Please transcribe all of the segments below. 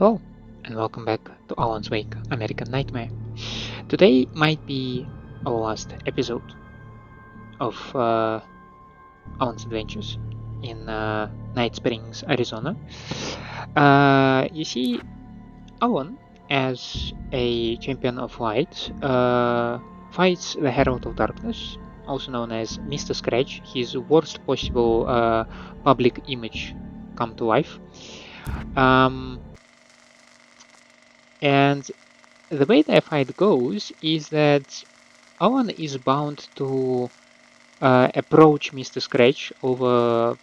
Hello, and welcome back to Alan's Wake American Nightmare. Today might be our last episode of Alan's Adventures in Night Springs, Arizona. You see, Alan, as a champion of light, fights the Herald of Darkness, also known as Mr. Scratch, his worst possible public image come to life. And the way the fight goes is that Alan is bound to approach Mr. Scratch over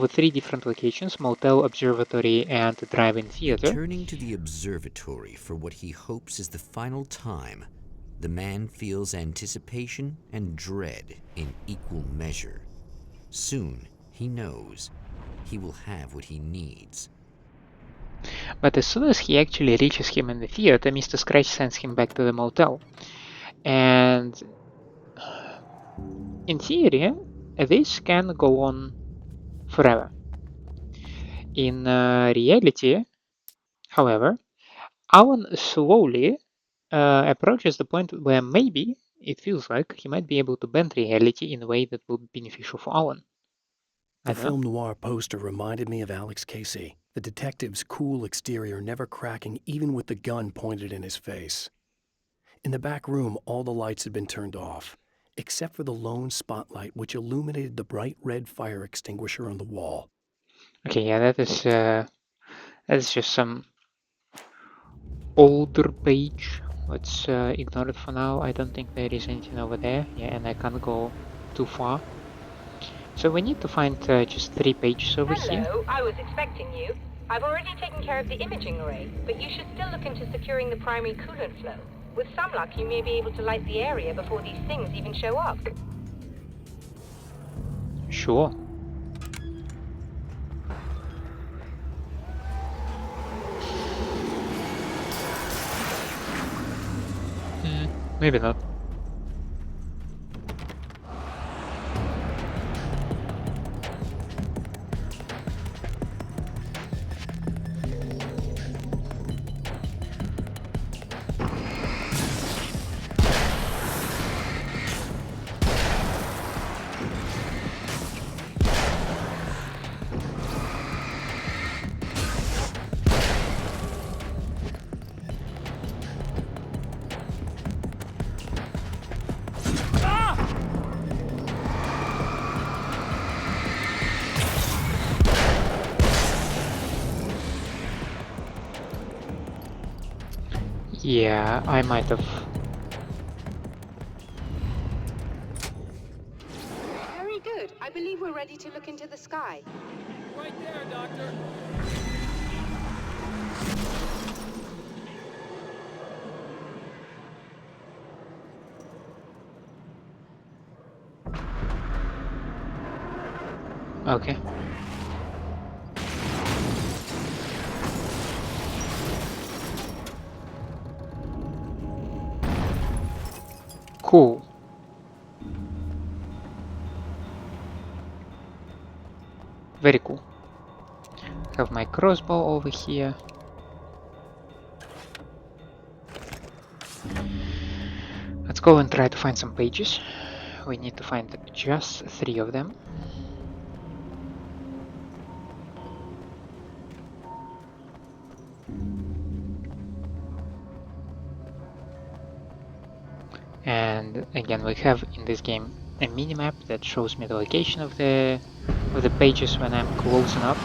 three different locations: motel, observatory, and drive-in theater. Returning to the observatory for what he hopes is the final time, the man feels anticipation and dread in equal measure. Soon, he knows he will have what he needs. But as soon as he actually reaches him in the theater, Mr. Scratch sends him back to the motel. And in theory, this can go on forever. In reality, however, Alan slowly approaches the point where maybe it feels like he might be able to bend reality in a way that will be beneficial for Alan. The film noir poster reminded me of Alex Casey, the detective's cool exterior never cracking even with the gun pointed in his face. In the back room, all the lights had been turned off, except for the lone spotlight which illuminated the bright red fire extinguisher on the wall. Okay, yeah, that is just some older page. Let's ignore it for now. I don't think there is anything over there. Yeah, and I can't go too far. So we need to find just 3 pages over here. Hello, I was expecting you. I've already taken care of the imaging array, but you should still look into securing the primary coolant flow. With some luck, you may be able to light the area before these things even show up. Sure. Maybe not. Yeah, I might have. Very good. I believe we're ready to look into the sky. Right there, Doctor. Okay. Cool. Very cool. Have my crossbow over here. Let's go and try to find some pages. We need to find just 3 of them. And again, we have in this game a minimap that shows me the location of the pages when I'm close enough.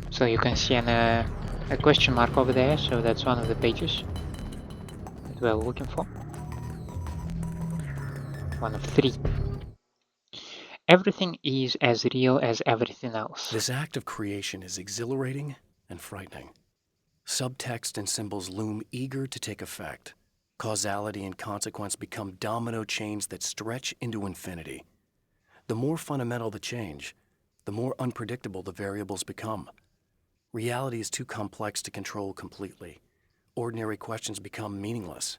So you can see a question mark over there, so that's one of the pages that we're looking for. One of 3. Everything is as real as everything else. This act of creation is exhilarating and frightening. Subtext and symbols loom eager to take effect. Causality and consequence become domino chains that stretch into infinity. The more fundamental the change, the more unpredictable the variables become. Reality is too complex to control completely. Ordinary questions become meaningless.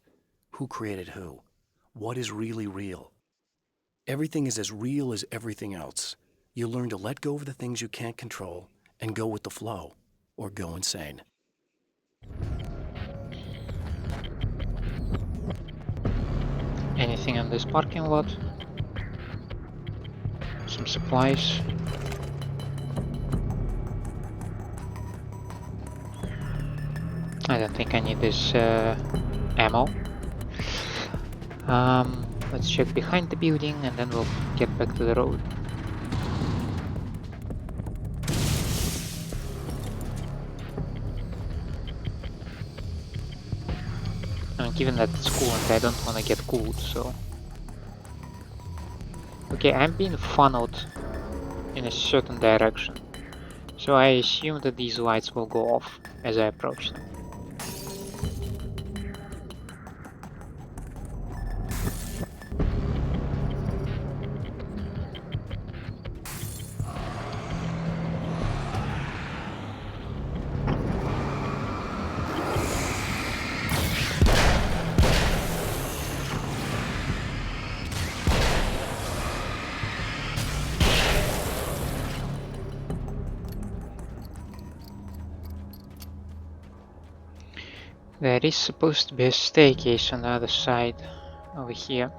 Who created who? What is really real? Everything is as real as everything else. You learn to let go of the things you can't control and go with the flow, or go insane. Anything in this parking lot? Some supplies. I don't think I need this ammo. Let's check behind the building and then we'll get back to the road. Given that it's coolant, I don't want to get cooled, so... Okay, I'm being funneled in a certain direction, so I assume that these lights will go off as I approach them. There is supposed to be a staircase on the other side, over here.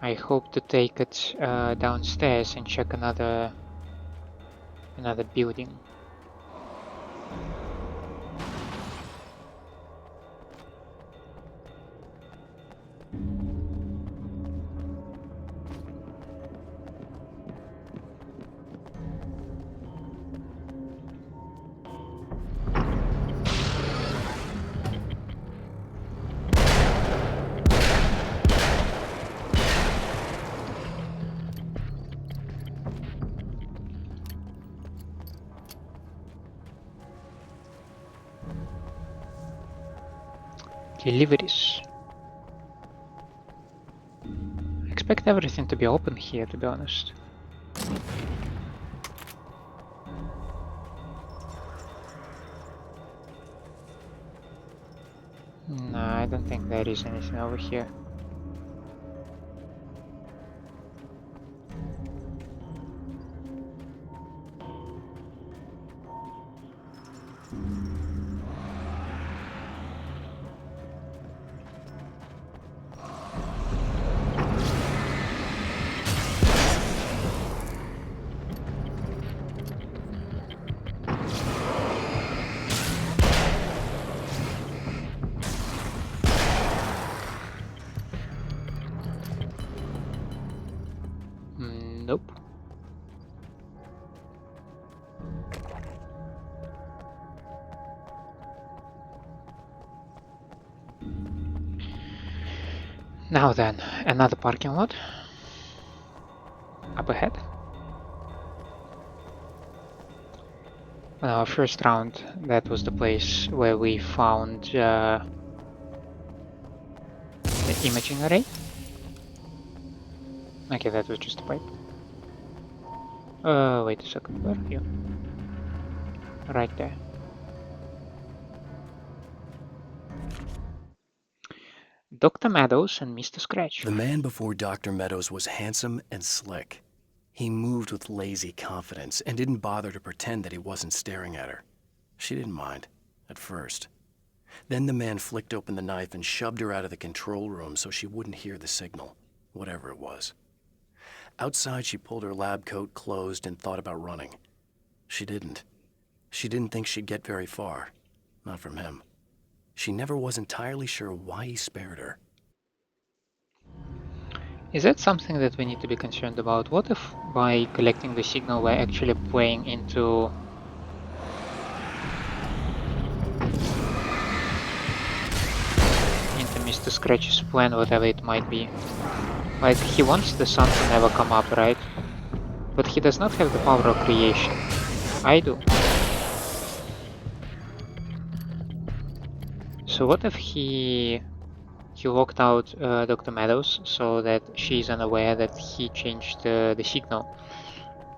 I hope to take it downstairs and check another building. Deliveries. I expect everything to be open here, to be honest. No, I don't think there is anything over here. Nope. Now then, another parking lot. Up ahead. On our first round, that was the place where we found the imaging array. Okay, that was just a pipe. Wait a second, where are you? Right there. Dr. Meadows and Mr. Scratch. The man before Dr. Meadows was handsome and slick. He moved with lazy confidence and didn't bother to pretend that he wasn't staring at her. She didn't mind, at first. Then the man flicked open the knife and shoved her out of the control room so she wouldn't hear the signal, whatever it was. Outside, she pulled her lab coat closed and thought about running. She didn't. She didn't think she'd get very far. Not from him. She never was entirely sure why he spared her. Is that something that we need to be concerned about? What if by collecting the signal we're actually playing into Mr. Scratch's plan, whatever it might be? Like, he wants the sun to never come up, right? But he does not have the power of creation. I do. So what if he locked out Dr. Meadows so that she's unaware that he changed the signal,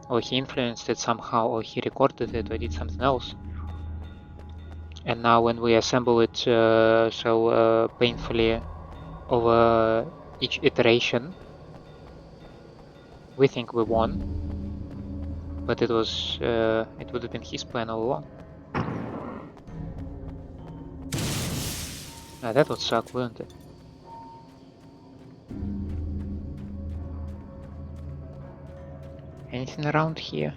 or he influenced it somehow, or he recorded it, or did something else. And now when we assemble it so painfully over each iteration, we think we won, but it would have been his plan all along. Now that would suck, wouldn't it? Anything around here?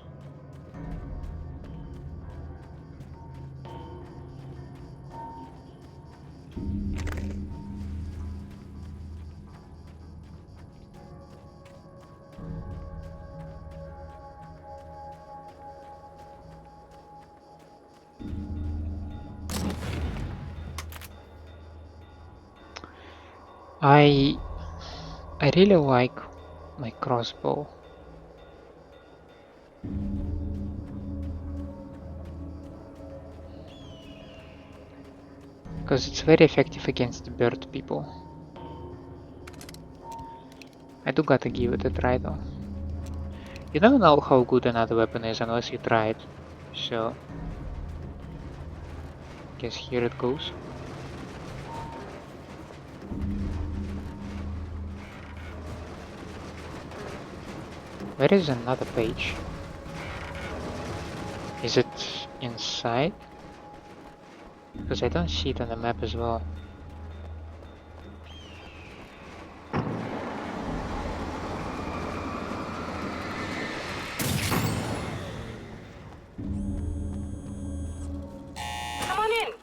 I really like my crossbow. Because it's very effective against the bird people. I do gotta give it a try though. You never know how good another weapon is unless you try it. So, guess here it goes. Where is another page? Is it inside? Because I don't see it on the map as well. Come on in.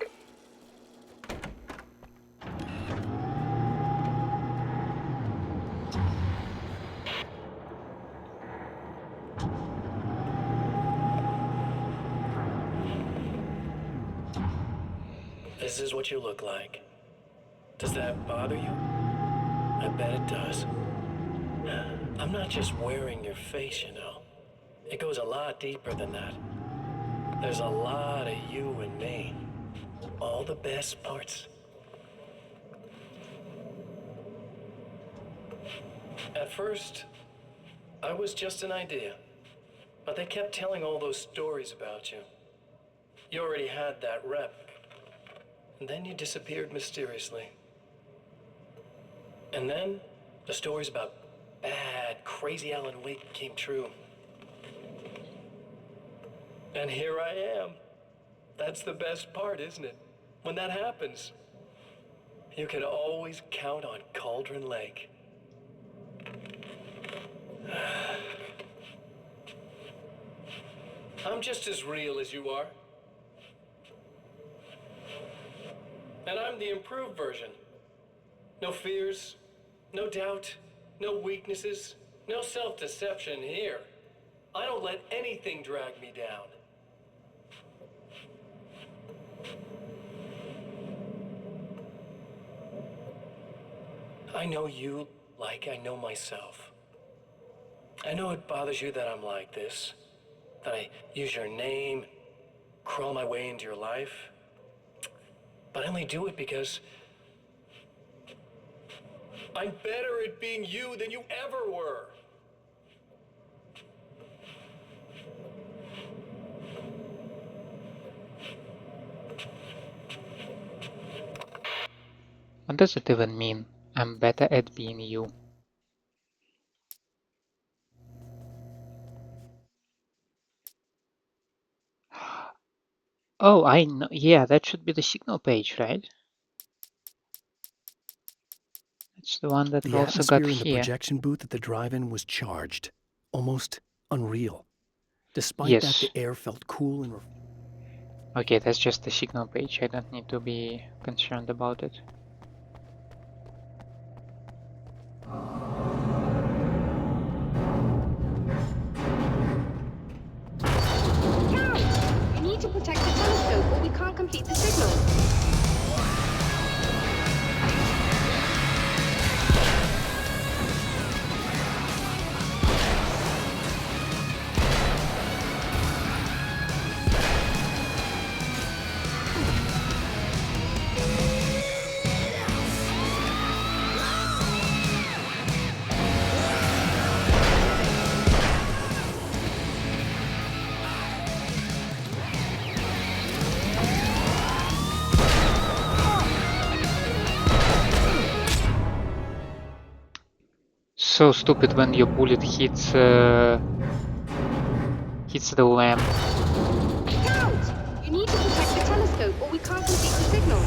This is what you look like. Does that bother you? I bet it does. I'm not just wearing your face, you know. It goes a lot deeper than that. There's a lot of you and me. All the best parts. At first, I was just an idea. But they kept telling all those stories about you. You already had that rep. And then you disappeared mysteriously. And then the stories about bad, crazy Alan Wake came true. And here I am. That's the best part, isn't it? When that happens, you can always count on Cauldron Lake. I'm just as real as you are. And I'm the improved version. No fears, no doubt, no weaknesses, no self-deception here. I don't let anything drag me down. I know you like I know myself. I know it bothers you that I'm like this, that I use your name, crawl my way into your life. But I only do it because I'm better at being you than you ever were. What does it even mean? I'm better at being you. Oh, I know. Yeah, that should be the signal page, right? It's the one that we The also got atmosphere in the here. projection booth at the drive-in was charged, almost unreal. Despite that, Yes. the air felt cool and Okay, that's just the signal page. I don't need to be concerned about it. You need to protect the telescope or we can't complete the signal. so stupid when your bullet hits the lamp. Scout! You need to protect the telescope or we can't complete the signal.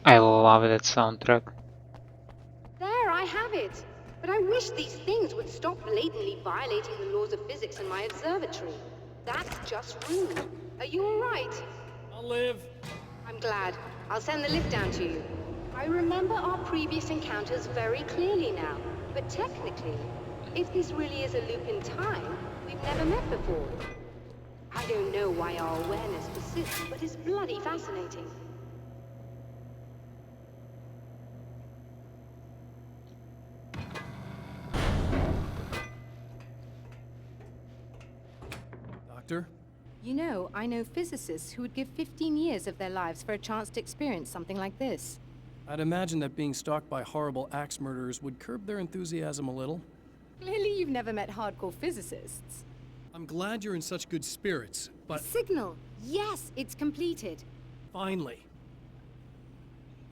I love that soundtrack. There, I have it. But I wish these things would stop blatantly violating the laws of physics in my observatory. That's just rude. Are you all right? I'll live. I'm glad. I'll send the lift down to you. I remember our previous encounters very clearly now. But technically, if this really is a loop in time, we've never met before. I don't know why our awareness persists, but it's bloody fascinating. Doctor? You know, I know physicists who would give 15 years of their lives for a chance to experience something like this. I'd imagine that being stalked by horrible axe murderers would curb their enthusiasm a little. Clearly you've never met hardcore physicists. I'm glad you're in such good spirits, but Signal! Yes, it's completed. finally.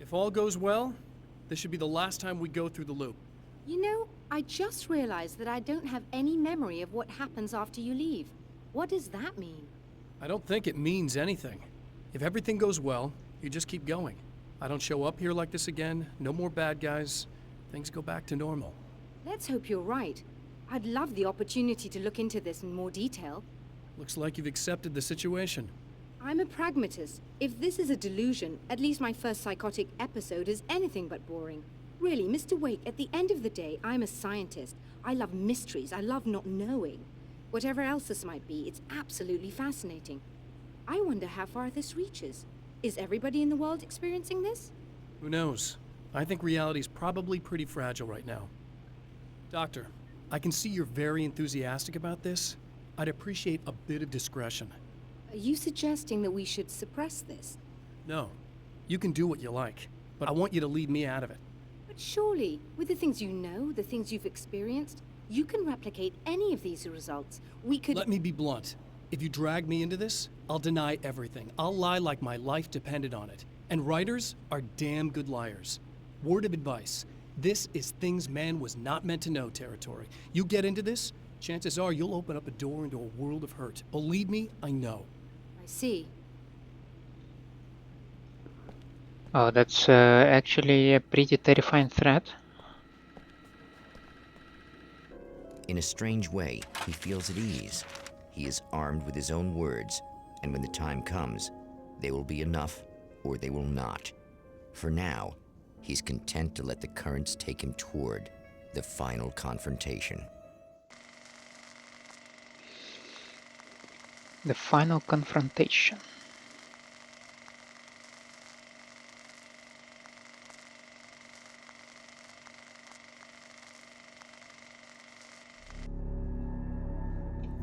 If all goes well, this should be the last time we go through the loop. You know, I just realized that I don't have any memory of what happens after you leave. What does that mean? I don't think it means anything. If everything goes well, you just keep going. I don't show up here like this again, no more bad guys. Things go back to normal. Let's hope you're right. I'd love the opportunity to look into this in more detail. Looks like you've accepted the situation. I'm a pragmatist. If this is a delusion, at least my first psychotic episode is anything but boring. Really, Mr. Wake, at the end of the day, I'm a scientist. I love mysteries. I love not knowing. Whatever else this might be, it's absolutely fascinating. I wonder how far this reaches. Is everybody in the world experiencing this? Who knows? I think reality's probably pretty fragile right now. Doctor, I can see you're very enthusiastic about this. I'd appreciate a bit of discretion. Are you suggesting that we should suppress this? No, you can do what you like, but I want you to leave me out of it. But surely, with the things you know, the things you've experienced, you can replicate any of these results. We could— Let me be blunt. If you drag me into this, I'll deny everything. I'll lie like my life depended on it. And writers are damn good liars. Word of advice. This is things man was not meant to know territory. You get into this, chances are you'll open up a door into a world of hurt. Believe me, I know. I see. Oh, that's actually a pretty terrifying threat. In a strange way, he feels at ease. He is armed with his own words, and when the time comes, they will be enough or they will not. For now, he's content to let the currents take him toward the final confrontation. The final confrontation.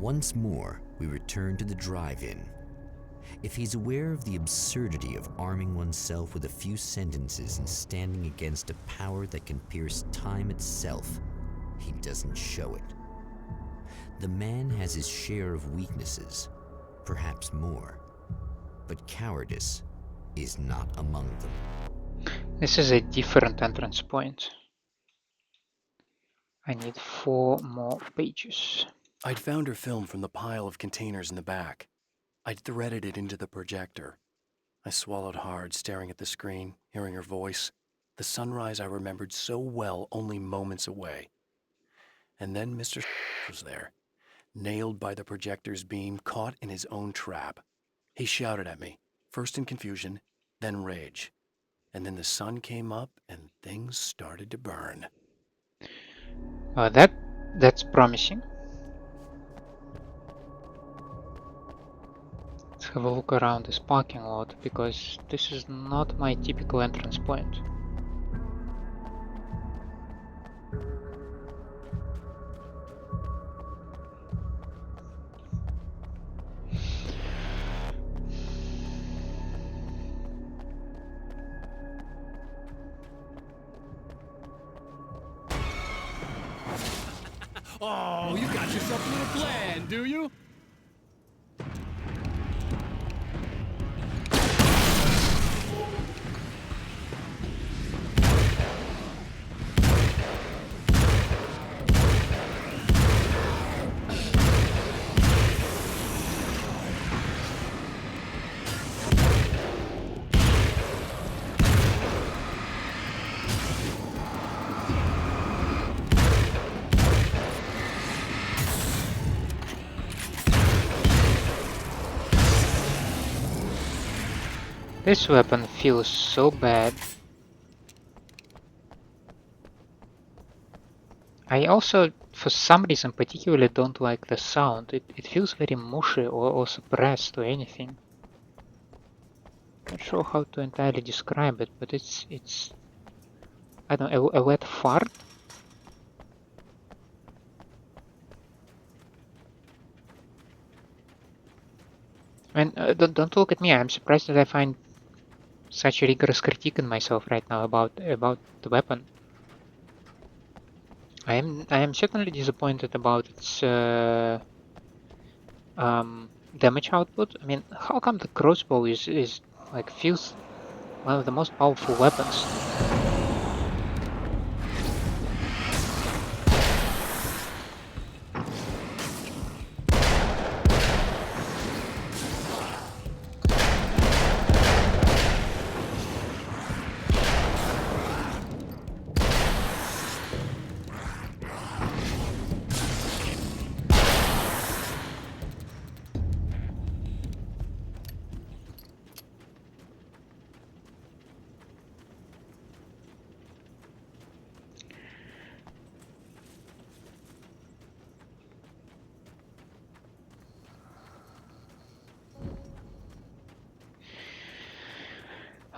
Once more, we return to the drive-in. If he's aware of the absurdity of arming oneself with a few sentences and standing against a power that can pierce time itself, he doesn't show it. The man has his share of weaknesses, perhaps more, but cowardice is not among them. This is a different entrance point. I need 4 more pages. I'd found her film from the pile of containers in the back. I'd threaded it into the projector. I swallowed hard, staring at the screen, hearing her voice, the sunrise I remembered so well only moments away. And then Mr. was there, nailed by the projector's beam, caught in his own trap. He shouted at me, first in confusion, then rage. And then the sun came up and things started to burn. That's promising. Let's have a look around this parking lot, because this is not my typical entrance point. Oh, you got yourself a little plan, do you? This weapon feels so bad. I also, for some reason, particularly don't like the sound. It feels very mushy or suppressed or anything. Not sure how to entirely describe it, but it's I don't know, a wet fart. I mean, don't look at me. I'm surprised that I find such a rigorous critique in myself right now about the weapon. I am certainly disappointed about its damage output. I mean, how come the crossbow is like feels one of the most powerful weapons?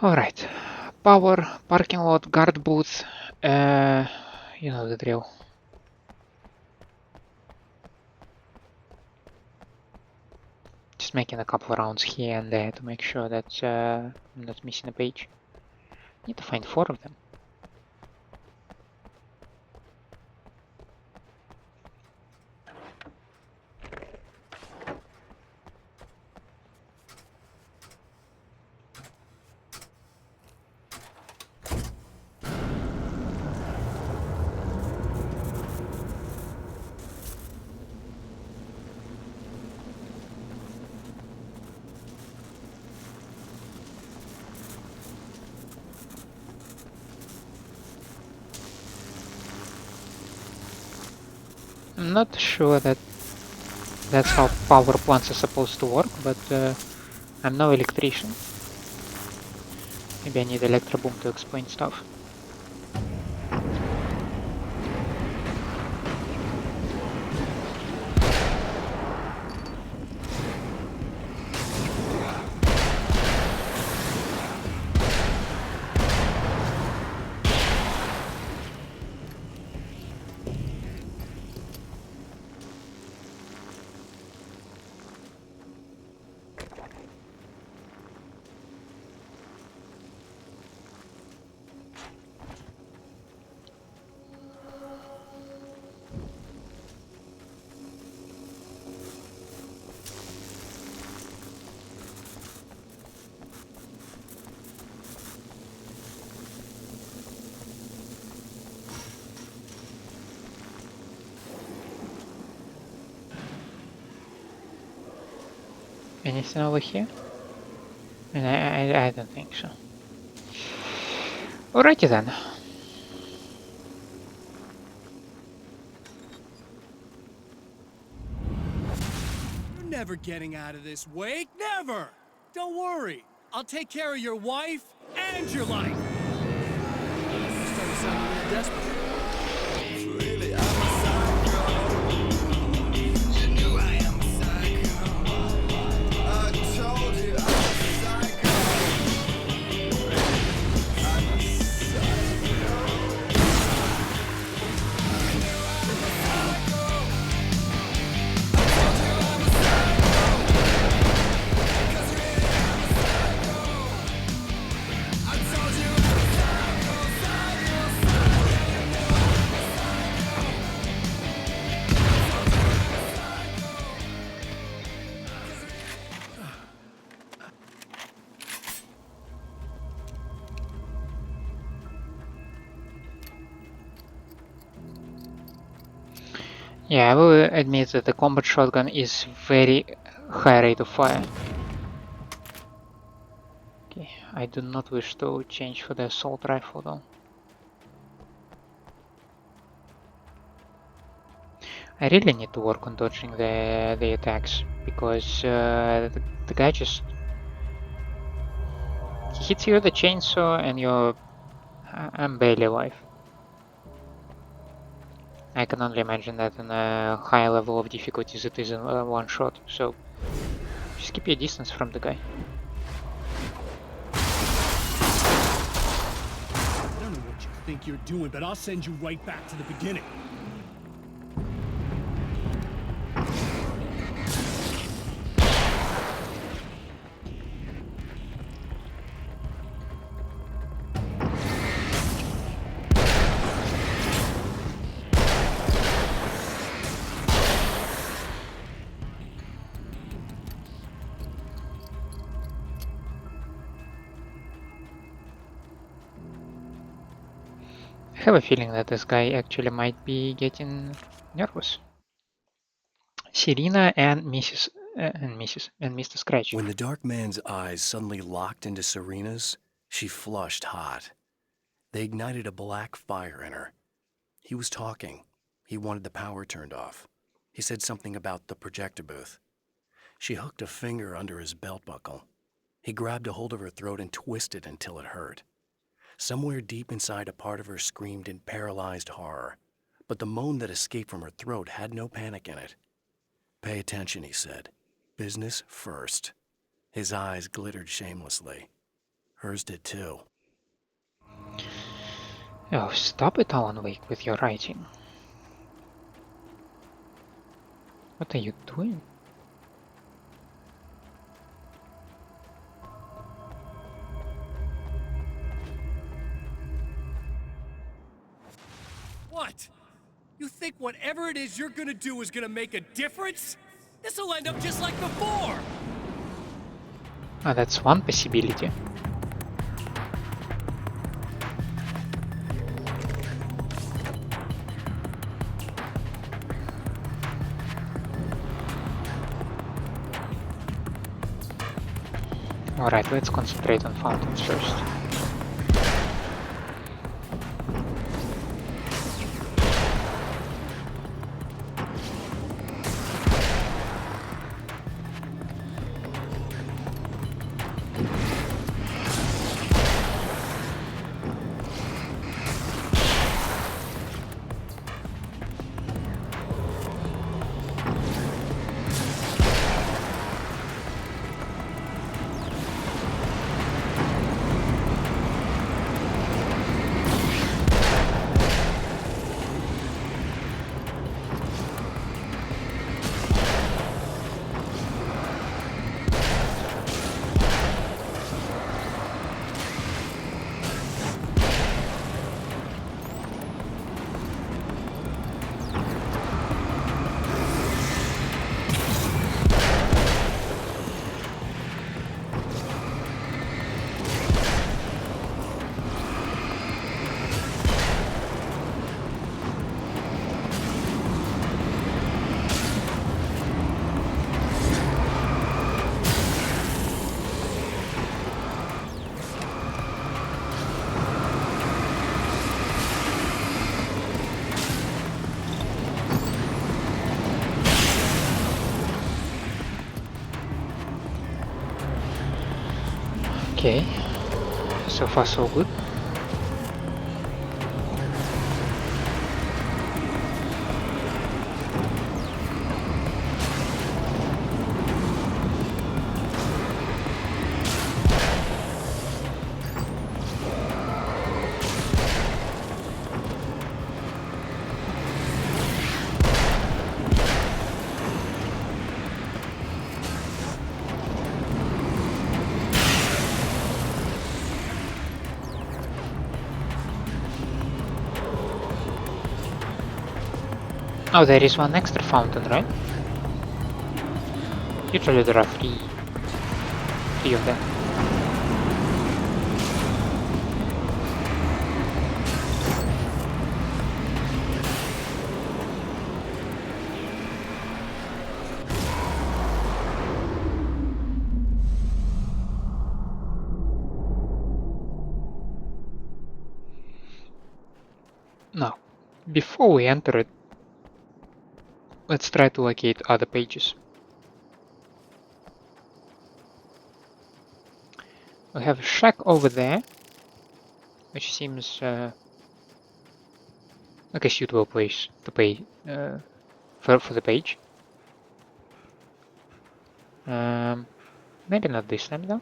Alright, power, parking lot, guard booth, you know the drill. Just making a couple of rounds here and there to make sure that I'm not missing a page. Need to find 4 of them. I'm not sure that that's how power plants are supposed to work, but I'm no electrician. Maybe I need Electro Boom to explain stuff. Anything over here? I don't think so. Alrighty then. You're never getting out of this, Wake. Never! Don't worry. I'll take care of your wife and your life. You started sounding a little desperate. Yeah, I will admit that the combat shotgun is very high rate of fire. Okay, I do not wish to change for the assault rifle though. I really need to work on dodging the attacks, because the guy just... He hits you with the chainsaw and you're... I'm barely alive. I can only imagine that in a high level of difficulties it is in one shot, so just keep your distance from the guy. I don't know what you think you're doing, but I'll send you right back to the beginning. I have a feeling that this guy actually might be getting nervous. Serena and Mr. Scratch. When the dark man's eyes suddenly locked into Serena's, she flushed hot. They ignited a black fire in her. He was talking. He wanted the power turned off. He said something about the projector booth. She hooked a finger under his belt buckle. He grabbed a hold of her throat and twisted until it hurt. Somewhere deep inside, a part of her screamed in paralyzed horror, but the moan that escaped from her throat had no panic in it. "Pay attention," he said. "Business first." His eyes glittered shamelessly. Hers did too. Oh, stop it, Alan Wake, with your writing. What are you doing? What? You think whatever it is you're gonna do is gonna make a difference? This'll end up just like before! Ah, that's one possibility. Alright, let's concentrate on fountains first. Okay, so far so good. Oh, there is one extra fountain, right? Usually there are three of them. Now, before we enter it, let's try to locate other pages. We have a shack over there, which seems like a suitable place to pay for the page. Maybe not this time though.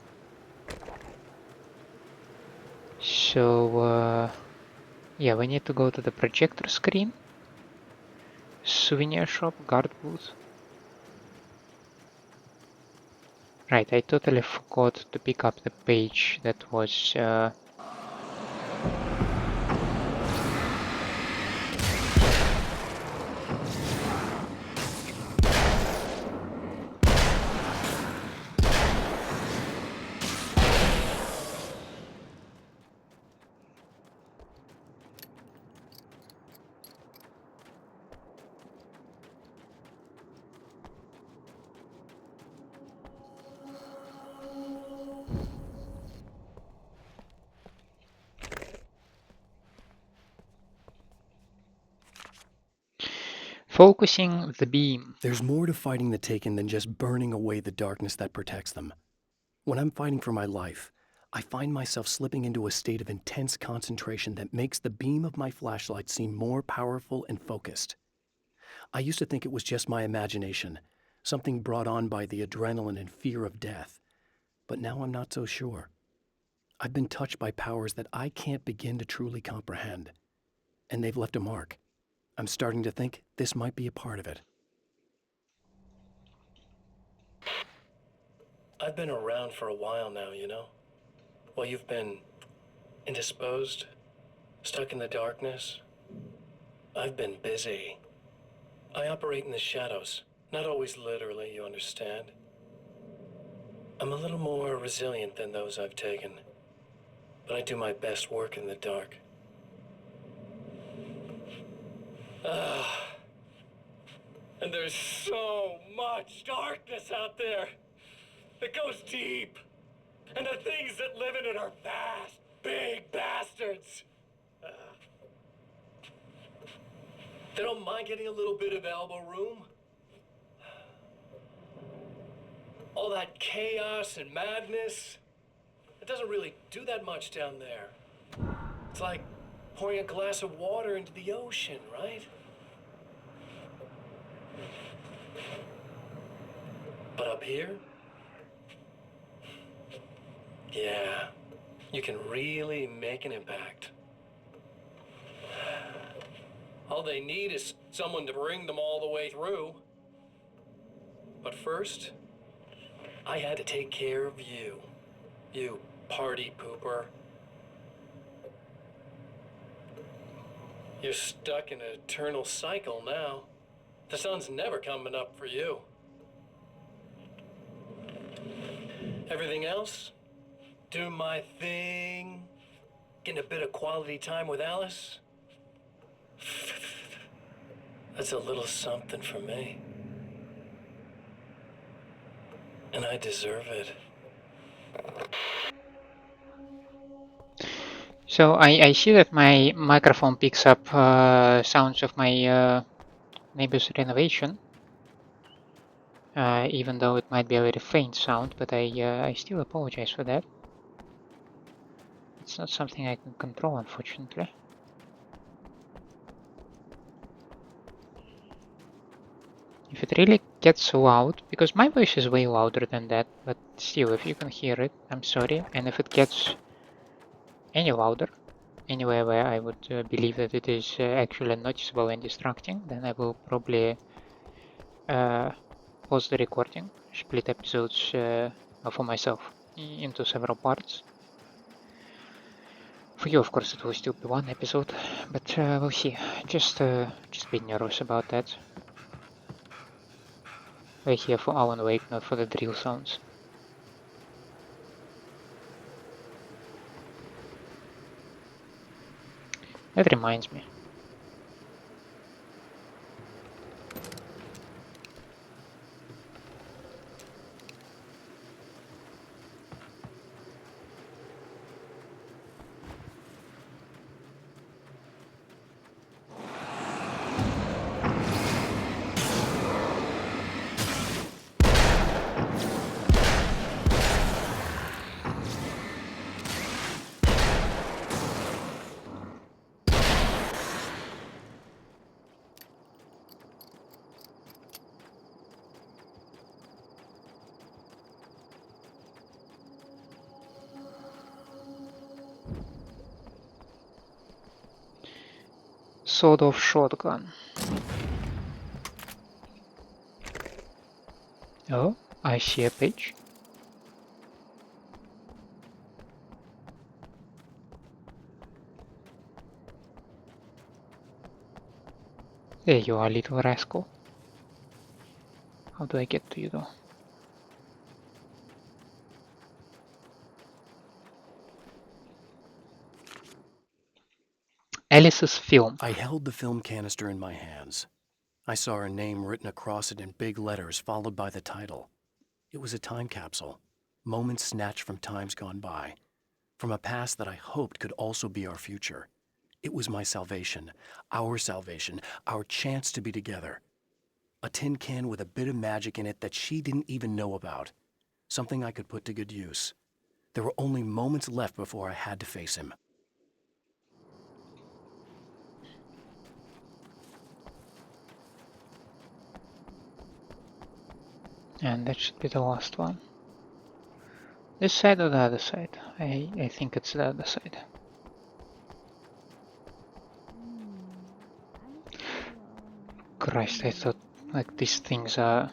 So yeah, we need to go to the projector screen, souvenir shop, guard booth. Right, I totally forgot to pick up the page that was focusing the beam. There's more to fighting the Taken than just burning away the darkness that protects them. When I'm fighting for my life, I find myself slipping into a state of intense concentration that makes the beam of my flashlight seem more powerful and focused. I used to think it was just my imagination, something brought on by the adrenaline and fear of death. But now I'm not so sure. I've been touched by powers that I can't begin to truly comprehend. And they've left a mark. I'm starting to think this might be a part of it. I've been around for a while now, you know? While you've been indisposed, stuck in the darkness, I've been busy. I operate in the shadows, not always literally, you understand? I'm a little more resilient than those I've taken, but I do my best work in the dark. And there's so much darkness out there. It goes deep. And the things that live in it are vast, big bastards. They don't mind getting a little bit of elbow room. All that chaos and madness, it doesn't really do that much down there. It's like pouring a glass of water into the ocean, right? But up here, yeah, you can really make an impact. All they need is someone to bring them all the way through. But first, I had to take care of you. You party pooper. You're stuck in an eternal cycle now. The sun's never coming up for you. Everything else? Doing my thing, getting a bit of quality time with Alice. That's a little something for me. And I deserve it. So I see that my microphone picks up sounds of my neighbor's renovation, even though it might be a very faint sound, but I still apologize for that. It's not something I can control, unfortunately. If it really gets loud, because my voice is way louder than that, but still, if you can hear it, I'm sorry. And if it gets any louder, anywhere where I would believe that it is actually noticeable and distracting, then I will probably pause the recording, split episodes for myself into several parts. For you, of course, it will still be one episode, but we'll see. Just a bit nervous about that. We're here for Alan Wake, not for the drill sounds. That reminds me. Sawed-off shotgun. Oh, I see a page. There you are, little rascal. How do I get to you, though? Alice's film. I held the film canister in my hands. I saw her name written across it in big letters, followed by the title. It was a time capsule, moments snatched from times gone by, from a past that I hoped could also be our future. It was my salvation, our chance to be together. A tin can with a bit of magic in it that she didn't even know about. Something I could put to good use. There were only moments left before I had to face him. And that should be the last one. This side or the other side? I think it's the other side. Christ, I thought like these things are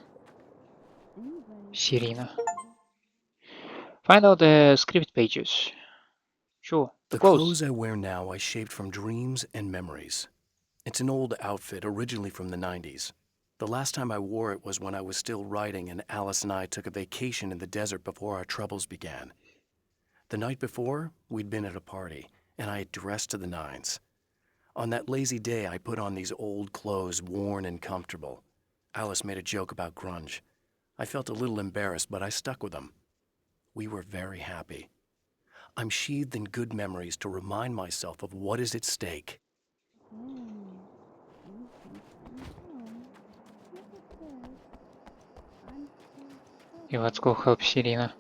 Serena. Find out the script pages. Sure, The clothes I wear now I shaped from dreams and memories. It's an old outfit, originally from the 90s. The last time I wore it was when I was still writing and Alice and I took a vacation in the desert before our troubles began. The night before, we'd been at a party, and I had dressed to the nines. On that lazy day, I put on these old clothes, worn and comfortable. Alice made a joke about grunge. I felt a little embarrassed, but I stuck with them. We were very happy. I'm sheathed in good memories to remind myself of what is at stake. Okay, let's go help Serena.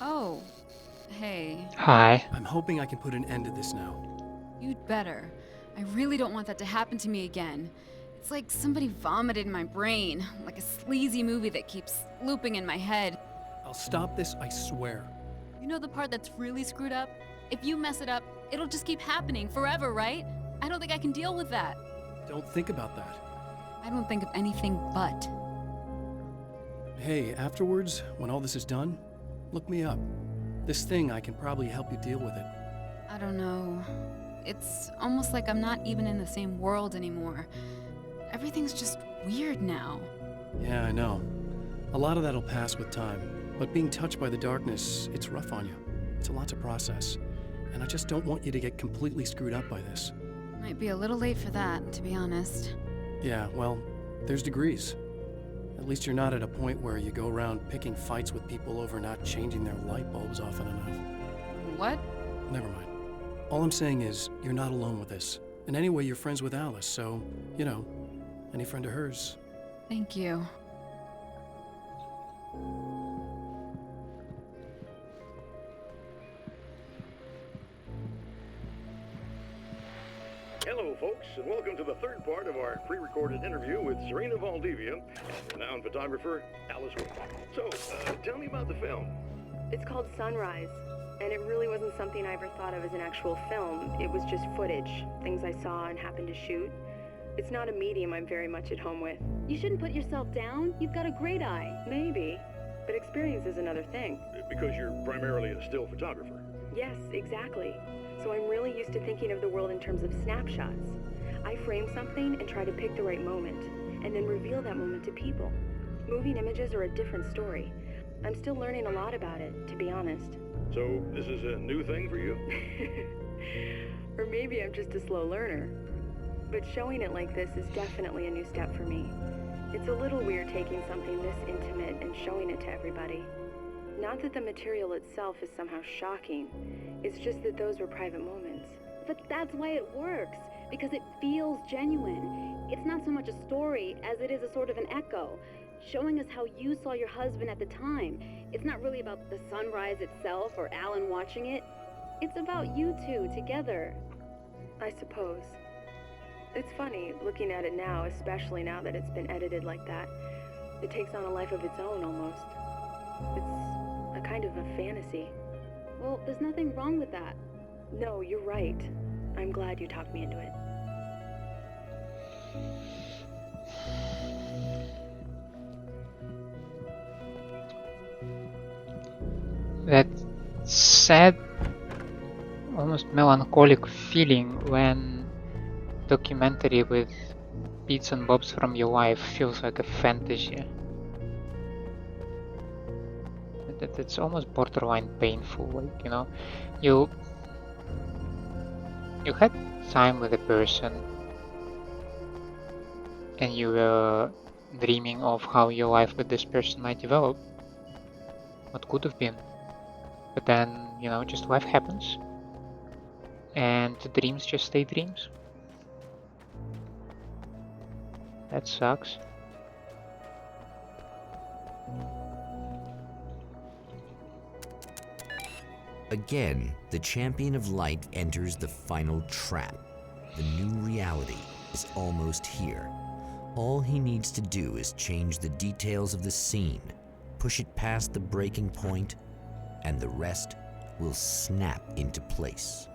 Oh, hey. Hi. I'm hoping I can put an end to this now. You'd better. I really don't want that to happen to me again. It's like somebody vomited in my brain, like a sleazy movie that keeps looping in my head. I'll stop this, I swear. You know the part that's really screwed up? If you mess it up, it'll just keep happening forever, right? I don't think I can deal with that. Don't think about that. I don't think of anything but. Hey, afterwards, when all this is done, look me up. This thing, I can probably help you deal with it. I don't know. It's almost like I'm not even in the same world anymore. Everything's just weird now. Yeah, I know. A lot of that'll pass with time. But being touched by the darkness, it's rough on you. It's a lot to process. And I just don't want you to get completely screwed up by this. Might be a little late for that, to be honest. Yeah, well, there's degrees. At least you're not at a point where you go around picking fights with people over not changing their light bulbs often enough. What? Never mind. All I'm saying is, you're not alone with this. And anyway, you're friends with Alice, so, you know, Any friend of hers? Thank you. Hello, folks, and welcome to the third part of our pre-recorded interview with Serena Valdivia and renowned photographer Alice Wood. So, tell me about the film. It's called Sunrise, and it really wasn't something I ever thought of as an actual film. It was just footage, things I saw and happened to shoot. It's not a medium I'm very much at home with. You shouldn't put yourself down. You've got a great eye. Maybe, but experience is another thing. Because you're primarily a still photographer. Yes, exactly. So I'm really used to thinking of the world in terms of snapshots. I frame something and try to pick the right moment, and then reveal that moment to people. Moving images are a different story. I'm still learning a lot about it, to be honest. So, this is a new thing for you? Or maybe I'm just a slow learner. But showing it like this is definitely a new step for me. It's a little weird taking something this intimate and showing it to everybody. Not that the material itself is somehow shocking. It's just that those were private moments. But that's why it works, because it feels genuine. It's not so much a story as it is a sort of an echo, showing us how you saw your husband at the time. It's not really about the sunrise itself or Alan watching it. It's about you two together. I suppose. It's funny, looking at it now, especially now that it's been edited like that. It takes on a life of its own, almost. It's a kind of a fantasy. Well, there's nothing wrong with that. No, you're right. I'm glad you talked me into it. That sad, almost melancholic feeling when documentary with bits and bobs from your life feels like a fantasy. It's almost borderline painful, like, you know, you had time with a person and you were dreaming of how your life with this person might develop, what could have been, but then, you know, just life happens and the dreams just stay dreams. That sucks. Again, the champion of light enters the final trap. The new reality is almost here. All he needs to do is change the details of the scene, push it past the breaking point, and the rest will snap into place.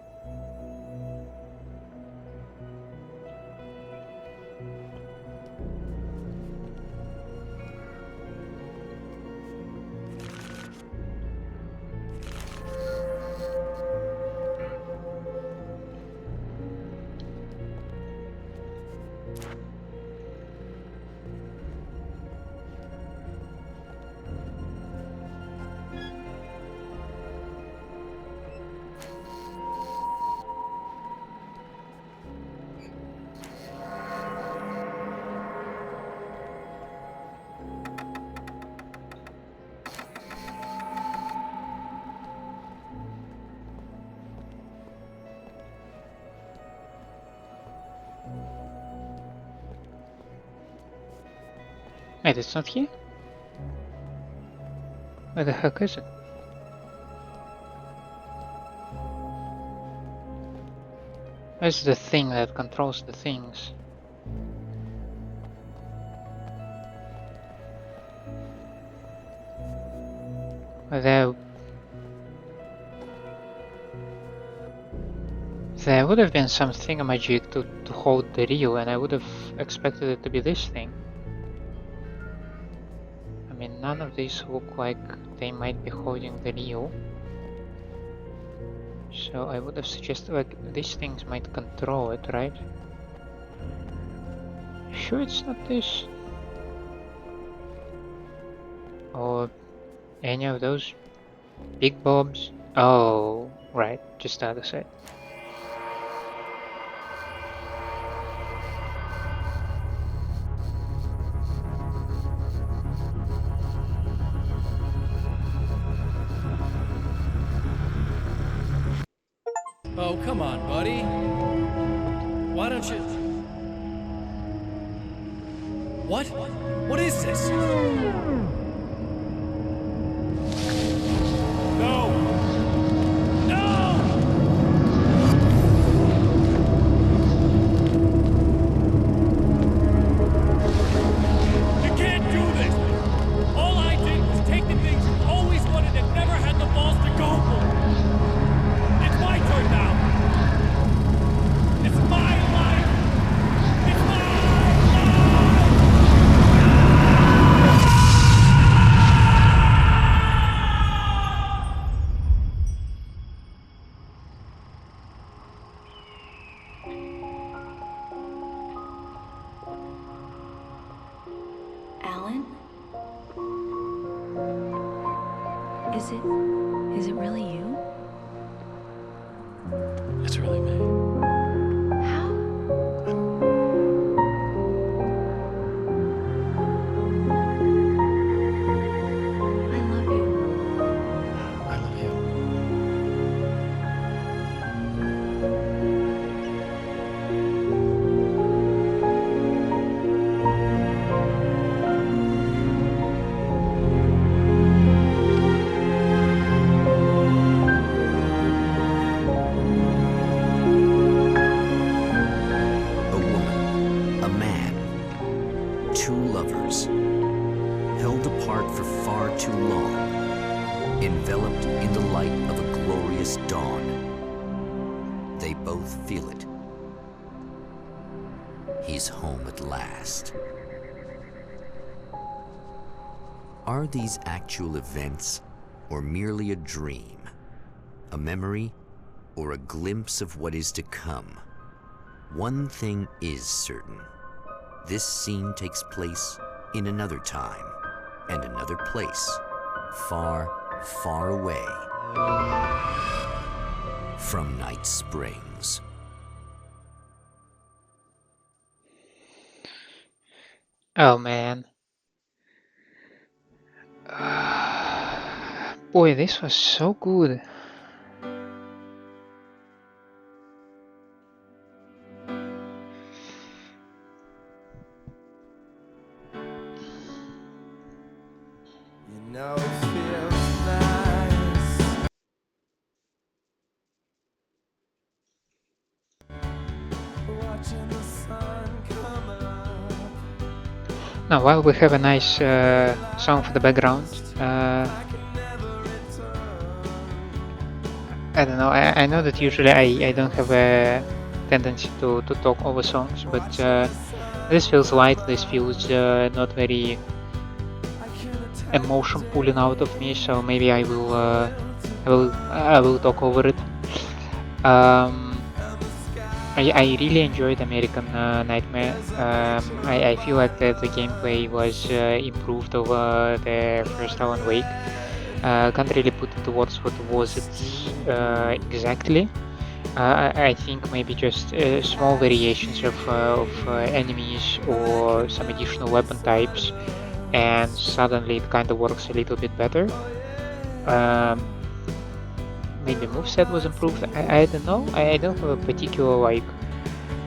Wait, it's not here? Where the heck is it? Where's the thing that controls the things? There would have been some thingamajig to hold the reel, and I would have expected it to be this thing. I mean, none of these look like they might be holding the reel. So I would have suggested, like, these things might control it, right? Sure it's not this? Or any of those big bobs? Oh, right, just the other side. Oh, come on, buddy. Why don't you... What? What is this? No! No! You can't do this! All I did was take the things you always wanted and never had the balls to go for! It's my turn now! It's my life! It's my life! Alan? Is it really you? It's really me. How? I love you. I love you. A woman, a man, two lovers, held apart for far too long, enveloped in the light of a glorious dawn. They both feel it. He's home at last. Are these actual events, or merely a dream? A memory, or a glimpse of what is to come? One thing is certain. This scene takes place in another time and another place, far, far away from Night Springs. Oh man. Boy, this was so good. You know it feels nice. Watching the sun come up. Now, while we have a nice song for the background, I don't know, I know that usually I don't have a tendency to talk over songs, but this feels light, this feels not very emotion pulling out of me, so maybe I will talk over it. I really enjoyed American Nightmare. I feel like the gameplay was improved over the first Alan Wake. Can't really put into words what was it exactly. I think maybe just small variations of enemies or some additional weapon types, and suddenly it kind of works a little bit better. Maybe moveset was improved. I don't know. I don't have a particular like.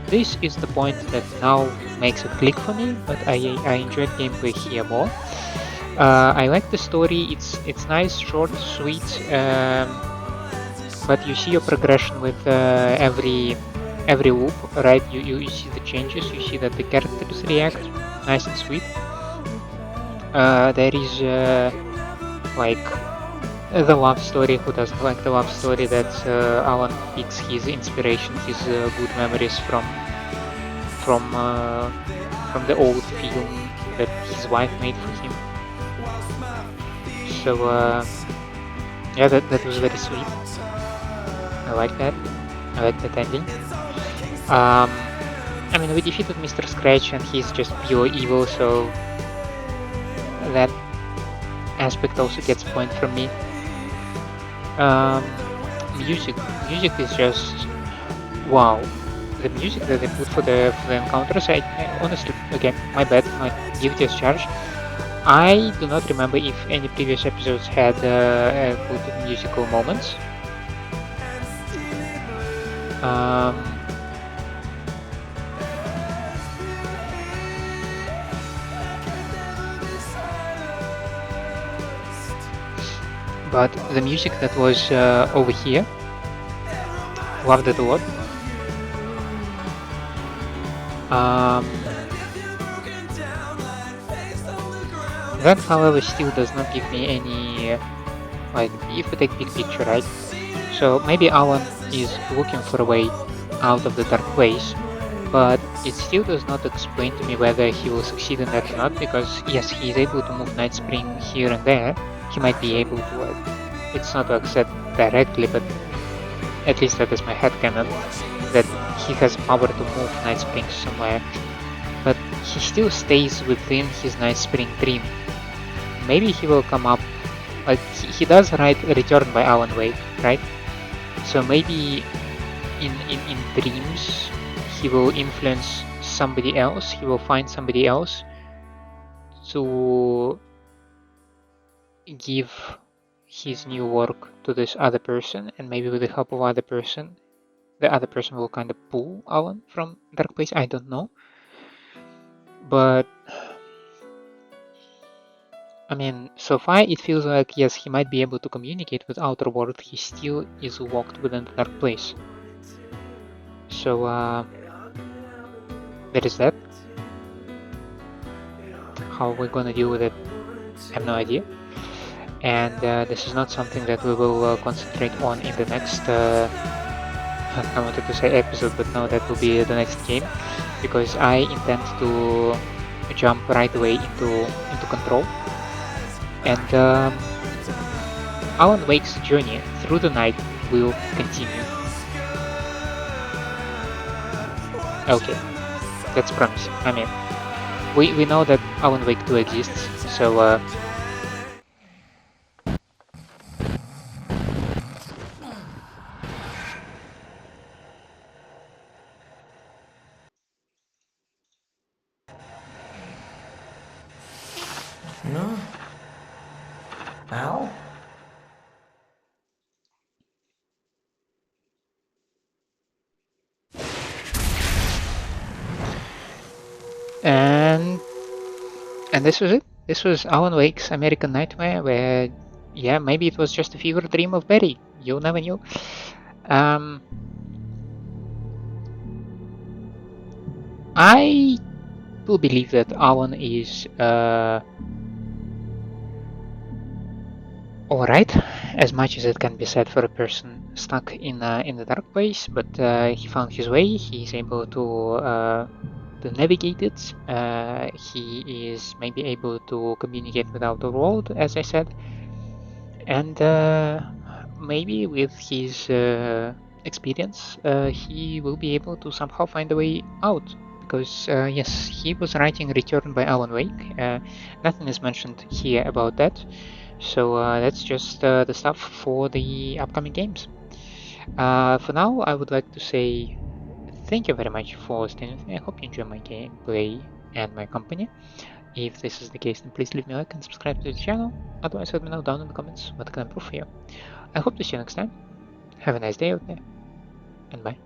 This is the point that now makes it click for me, but I enjoyed gameplay here more. I like the story. It's nice, short, sweet. But you see your progression with every loop, right? You see the changes. You see that the characters react nice and sweet. There is like the love story. Who doesn't like the love story that Alan picks his inspiration, his good memories from the old film that his wife made for him. So yeah, that was very sweet. I like that. I like that ending. I mean, we defeated Mr. Scratch and he's just pure evil, so that aspect also gets a point from me. Music is just wow. The music that they put for the encounters, I honestly, again, my bad, my guilty as charged. I do not remember if any previous episodes had good musical moments. but the music that was over here, loved it a lot. That, however, still does not give me any, like, if we take big picture, right? So maybe Alan is looking for a way out of the dark place, but it still does not explain to me whether he will succeed in that or not, because yes, he is able to move Night Spring here and there. He might be able to, it's not like said directly, but at least that is my headcanon, that he has power to move Night Spring somewhere, but he still stays within his Night Spring dream. Maybe he will come up, like, he does write Return by Alan Wake, right? So maybe in dreams he will influence somebody else, he will find somebody else to give his new work to this other person, and maybe with the help of other person, the other person will kind of pull Alan from dark place. I don't know, but I mean, so far it feels like yes, he might be able to communicate with outer world. He still is locked within the dark place. So there is that. How we're gonna deal with it, I have no idea. And this is not something that we will concentrate on in the next. I wanted to say episode, but no, that will be the next game, because I intend to jump right away into Control. And Alan Wake's journey through the night will continue. Okay, that's promising. I mean, we know that Alan Wake 2 exists, so No? Al? and this was it. This was Alan Wake's American Nightmare, where, yeah, maybe it was just a fever dream of Barry. You never knew. I do believe that Alan is alright, as much as it can be said for a person stuck in the dark place, but he found his way. He is able to navigate it. He is maybe able to communicate with outer world, as I said, and maybe with his experience, he will be able to somehow find a way out. Because yes, he was writing Return by Alan Wake. Nothing is mentioned here about that. So that's just the stuff for the upcoming games. For now, I would like to say thank you very much for staying with me. I hope you enjoy my gameplay and my company. If this is the case, then please leave me a like and subscribe to the channel. Otherwise, let me know down in the comments what I can improve for you. I hope to see you next time. Have a nice day out there, and bye.